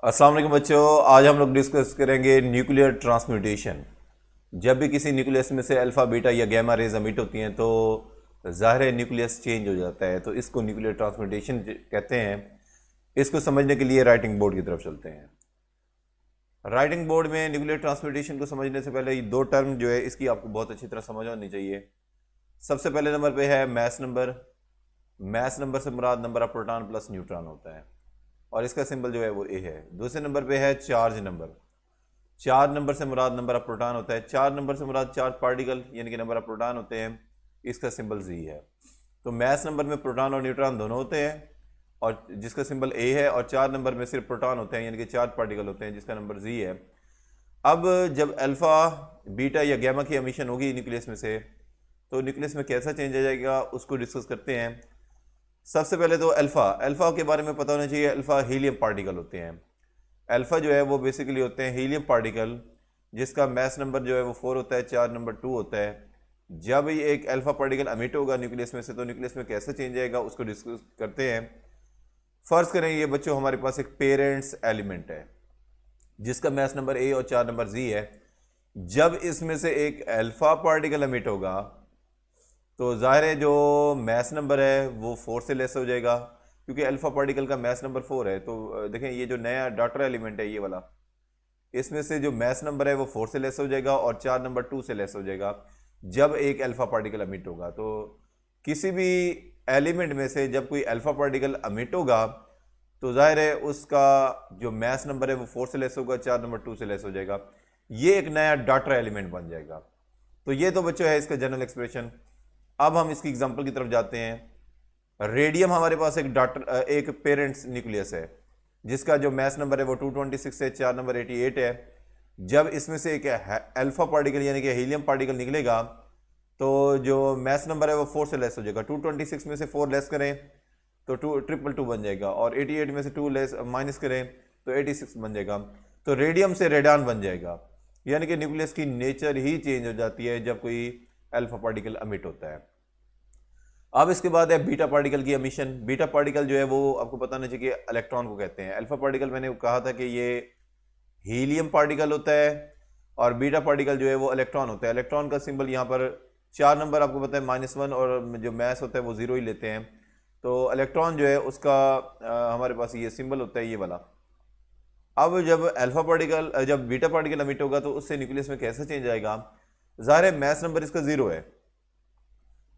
अस्सलाम वालेकुम बच्चों, आज हम लोग डिस्कस करेंगे न्यूक्लियर ट्रांसम्यूटेशन। जब भी किसी न्यूक्लियस में से अल्फ़ा बीटा या गैमा रेज एमिट होती हैं तो ज़ाहिर है न्यूक्लियस चेंज हो जाता है, तो इसको न्यूक्लियर ट्रांसम्यूटेशन कहते हैं। इसको समझने के लिए राइटिंग बोर्ड की तरफ चलते हैं। राइटिंग बोर्ड में न्यूक्लियर ट्रांसम्यूटेशन को समझने से पहले ये दो टर्म जो है इसकी आपको बहुत अच्छी तरह समझ होनी चाहिए। सबसे पहले नंबर पे है मैस नंबर। मैस नंबर से मुराद number of proton plus neutron होता है और इसका सिंबल जो है वो ए है। दूसरे नंबर पे है चार्ज नंबर। चार नंबर से मुराद नंबर ऑफ प्रोटॉन होता है। चार नंबर से मुराद चार्ज पार्टिकल यानी कि नंबर ऑफ प्रोटॉन होते हैं, इसका सिंबल जी है। तो मैस नंबर में प्रोटॉन और न्यूट्रॉन दोनों होते हैं और जिसका सिंबल ए है, और चार नंबर में सिर्फ प्रोटॉन होते हैं यानी कि चार्ज पार्टिकल होते हैं जिसका नंबर जी है। अब जब अल्फ़ा बीटा या गैमा की एमिशन होगी न्यूक्लियस में से, तो न्यूक्लियस में कैसा चेंज आ जाएगा उसको डिस्कस करते हैं। सबसे पहले तो अल्फ़ा के बारे में पता होना चाहिए। अल्फ़ा हीलियम पार्टिकल होते हैं। अल्फ़ा जो है वो बेसिकली होते हैं हीलियम पार्टिकल जिसका मैस नंबर जो है वो 4 होता है, चार नंबर 2 होता है। जब ये एक अल्फ़ा पार्टिकल अमिट होगा न्यूक्लियस में से, तो न्यूक्लियस में कैसे चेंज आएगा उसको डिस्कस करते हैं। फर्ज करें ये बच्चों हमारे पास एक पेरेंट्स एलिमेंट है जिसका मैस नंबर ए और चार नंबर जी है। जब इसमें से एक अल्फ़ा पार्टिकल अमिट होगा तो ज़ाहिर है जो मैस नंबर है वो 4 से लेस हो जाएगा, क्योंकि अल्फ़ा पार्टिकल का मैस नंबर 4 है। तो देखें ये जो नया डॉटर एलिमेंट है ये वाला, इसमें से जो मैस नंबर है वो 4 से लेस हो जाएगा और चार नंबर 2 से लेस हो जाएगा जब एक अल्फ़ा पार्टिकल अमिट होगा। तो किसी भी एलिमेंट में से जब कोई अल्फ़ा पार्टिकल अमिट होगा तो ज़ाहिर है उसका जो मैस नंबर है वो 4 से लेस होगा, चार नंबर 2 से लेस हो जाएगा। ये एक नया डॉटर एलिमेंट बन जाएगा। तो ये तो बच्चों है इसका जनरल एक्सप्रेशन। अब हम इसकी एग्जांपल की तरफ जाते हैं। रेडियम हमारे पास एक पेरेंट्स न्यूक्लियस है जिसका जो मैस नंबर है वो 226 है, चार नंबर 88 है। जब इसमें से एक अल्फा पार्टिकल यानी कि हीलियम पार्टिकल निकलेगा तो जो मैस नंबर है वो 4 से लेस हो जाएगा। 226 में से 4 लेस करें तो 2 बन जाएगा, और 88 में से 2 लेस माइनस करें तो 86 बन जाएगा। तो रेडियम से रेडान बन जाएगा, यानी कि न्यूक्लियस की नेचर ही चेंज हो जाती है जब कोई अल्फा पार्टिकल अमिट होता है। अब इसके बाद है बीटा पार्टिकल की एमिशन। बीटा पार्टिकल जो है वो आपको पता होना चाहिए कि इलेक्ट्रॉन को कहते हैं। अल्फा पार्टिकल मैंने कहा था कि ये हीलियम पार्टिकल होता है और बीटा पार्टिकल जो है वो इलेक्ट्रॉन होता है। इलेक्ट्रॉन का सिंबल यहाँ पर चार नंबर आपको पता है -1, और जो मैस होता है वो 0 ही लेते हैं। तो इलेक्ट्रॉन जो है उसका हमारे पास ये सिंबल होता है ये वाला। अब जब बीटा पार्टिकल अमिट होगा तो उससे न्यूक्लियस में कैसे चेंज आएगा। ज़ाहिर है मैस नंबर इसका 0 है।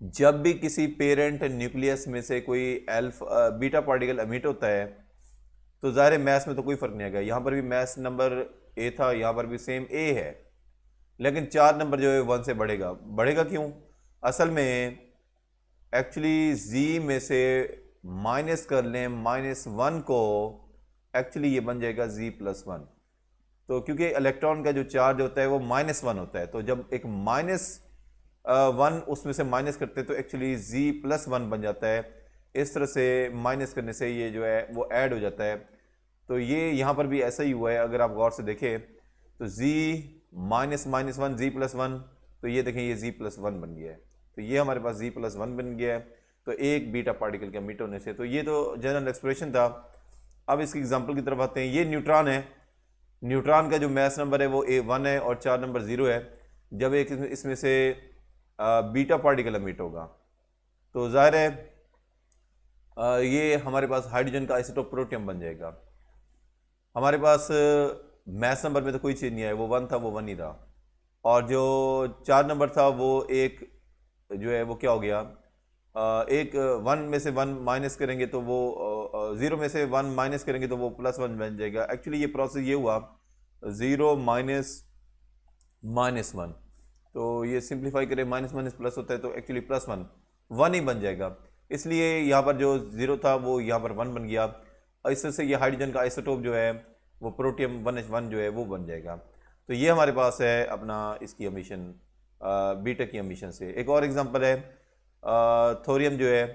जब भी किसी पेरेंट न्यूक्लियस में से कोई बीटा पार्टिकल अमिट होता है तो ज़ाहिर है मैस में तो कोई फ़र्क नहीं आएगा। यहाँ पर भी मैस नंबर ए था, यहाँ पर भी सेम ए है, लेकिन चार नंबर जो है 1 से बढ़ेगा। बढ़ेगा क्यों? असल में एक्चुअली जी में से माइनस कर लें -1 को, एक्चुअली ये बन जाएगा z+1। तो क्योंकि इलेक्ट्रॉन का जो चार्ज होता है वो -1 होता है, तो जब एक -1 उसमें से माइनस करते हैं तो एक्चुअली z+1 बन जाता है। इस तरह से माइनस करने से ये जो है वो ऐड हो जाता है। तो ये यहाँ पर भी ऐसा ही हुआ है। अगर आप गौर से देखें तो z -1 z+1, तो ये देखें ये z+1 बन गया है। तो ये हमारे पास z+1 बन गया है, तो एक बीटा पार्टिकल के अमिट होने से। तो ये तो जनरल एक्सप्रेशन था। अब इसकी एग्जांपल की तरफ आते हैं। ये न्यूट्रॉन है। न्यूट्रॉन का जो मैस नंबर है वो 1 है और चार नंबर 0 है। जब एक इसमें से बीटा पार्टिकल अमिट होगा तो ज़ाहिर है ये हमारे पास हाइड्रोजन का आइसोटोप प्रोटियम बन जाएगा। हमारे पास मैस नंबर में तो कोई चीज़ नहीं है, वो 1 था, वो 1 ही था। और जो चार नंबर था वो एक जो है वो क्या हो गया, एक 1 में से 1 माइनस करेंगे तो वो 0 में से 1 माइनस करेंगे तो वो +1 बन जाएगा। एक्चुअली ये प्रोसेस ये हुआ 0 -1, तो ये सिंप्लीफाई करें माइनस प्लस होता है तो एक्चुअली +1 ही बन जाएगा। इसलिए यहाँ पर जो 0 था वो यहाँ पर 1 बन गया। और इस तरह से ये हाइड्रोजन का आइसोटोप जो है वो प्रोटियम 1H1 जो है वो बन जाएगा। तो ये हमारे पास है अपना इसकी एमिशन, बीटा की एमिशन से। एक और एग्जांपल है थोरियम जो है।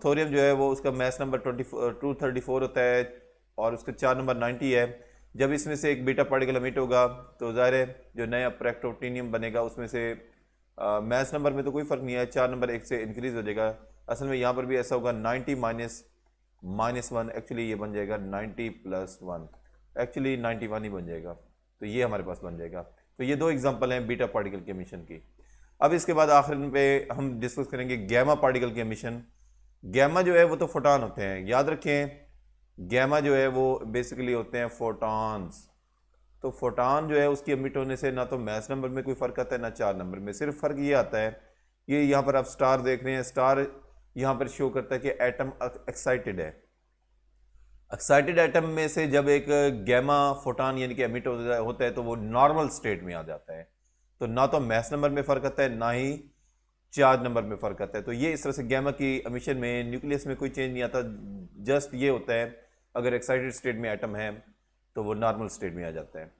थोरियम जो है वो उसका मैस नंबर 234 होता है और उसका चार नंबर 90 है। जब इसमें से एक बीटा पार्टिकल अमिट होगा तो ज़ाहिर है जो नया प्रेक्टोटिनियम बनेगा उसमें से मैस नंबर में तो कोई फ़र्क नहीं है, चार नंबर 1 से इंक्रीज़ हो जाएगा। असल में यहाँ पर भी ऐसा होगा 90 -1, एक्चुअली ये बन जाएगा 90 + 1, एक्चुअली 91 ही बन जाएगा। तो ये हमारे पास बन जाएगा। तो ये दो एग्जांपल हैं बीटा पार्टिकल के एमिशन की। अब इसके बाद आखिर पे हम डिस्कस करेंगे गैमा पार्टिकल के एमिशन। गैमा जो है वो तो फोटॉन होते हैं, याद रखें, गैमा जो है वो बेसिकली होते हैं फोटॉन्स। तो फोटॉन जो है उसकी एमिट होने से ना तो मैस नंबर में कोई फर्क आता है ना चार्ज नंबर में, सिर्फ फर्क ये आता है, ये यहाँ पर आप स्टार देख रहे हैं, स्टार यहाँ पर शो करता है कि एटम एक्साइटेड है। एक्साइटेड एटम में से जब एक गैमा फोटॉन यानी कि एमिट होता है तो वो नॉर्मल स्टेट में आ जाता है। तो ना तो मैस नंबर में फर्क आता है ना ही चार्ज नंबर में फर्क आता है। तो ये इस तरह से गैमा की एमिशन में न्यूक्लियस में कोई चेंज नहीं आता, जस्ट ये होता है अगर एक्साइटेड स्टेट में एटम है तो वो नॉर्मल स्टेट में आ जाता है।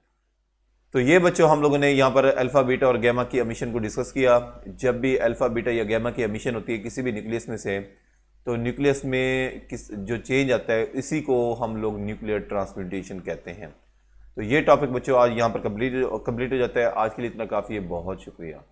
तो ये बच्चों हम लोगों ने यहाँ पर अल्फा बीटा और गैमा की एमिशन को डिस्कस किया। जब भी अल्फा बीटा या गैमा की एमिशन होती है किसी भी न्यूक्लियस में से, तो न्यूक्लियस में किस जो चेंज आता है इसी को हम लोग न्यूक्लियर ट्रांसम्यूटेशन कहते हैं। तो ये टॉपिक बच्चों आज यहाँ पर कंप्लीट हो जाता है। आज के लिए इतना काफ़ी है, बहुत शुक्रिया।